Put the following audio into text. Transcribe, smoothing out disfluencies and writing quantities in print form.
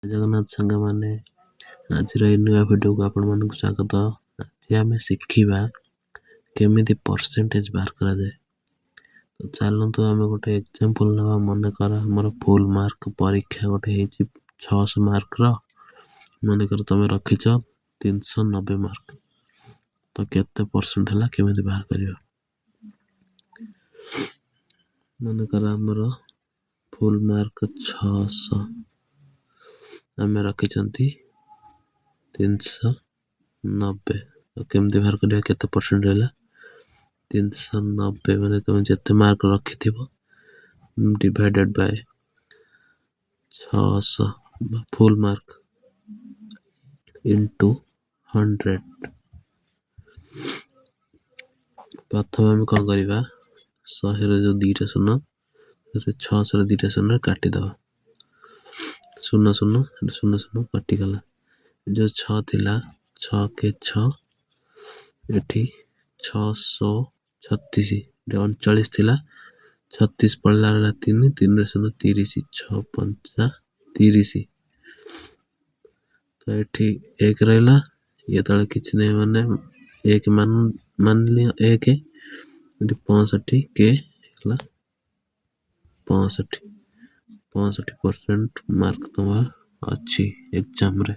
ଜଗନ୍ନାଥ ସାଙ୍ଗମାନେ, ଆଜିର ଏହି ନୂଆ ଭିଡ଼ିଓକୁ ଆପଣମାନଙ୍କୁ ସ୍ୱାଗତ। ଆଜି ଆମେ ଶିଖିବା କେମିତି ପରସେଣ୍ଟେଜ ବାହାର କରାଯାଏ। ତ ଚାଲନ୍ତୁ ଆମେ ଗୋଟେ ଏକ୍ଜାମ୍ପଲ ନେବା। ମନେକର ଆମର ଫୁଲ ମାର୍କ ପରୀକ୍ଷା ଗୋଟେ ହେଇଛି 600 ମାର୍କର। ମନେକର ତମେ ରଖିଛ 390 ମାର୍କ, ତ କେତେ ପରସେଣ୍ଟ ହେଲା କେମିତି ବାହାର କରିବ? ମନେକର ଆମର ଫୁଲ ମାର୍କ 600, ଆମେ ରଖିଛନ୍ତି 390, କେମିତି ବାହାର କରିବା କେତେ ପରସେଣ୍ଟ ରହିଲା? 390 ମାନେ ତମେ ଯେତେ ମାର୍କ ରଖିଥିବ divided by 600 full mark into 100। ପ୍ରଥମେ ଆମେ କ'ଣ କରିବା, 100ରେ ଯେଉଁ ଦୁଇଟା ଶୂନ, 600ରେ ଦୁଇଟା ଶୂନ କାଟିଦେବା। 0 0 0 0 କଟିଗଲା। ଯେଉଁ 6 ଥିଲା, 6 କେ 6, ଏଠି 636, 39 ଥିଲା, 36 ପଡ଼ିଲା ହେଲା 3, 3 0 30, 6 5 30। ତ ଏଠି 1 ରହିଲା, ଇଏ ତଳେ କିଛି ନାହିଁ, ମାନେ 1 ମାନିଲି 1, ଏଠି 65 କେ ହେଲା 65% ମାର୍କ ତମର ଅଛି ଏକ୍ଜାମରେ।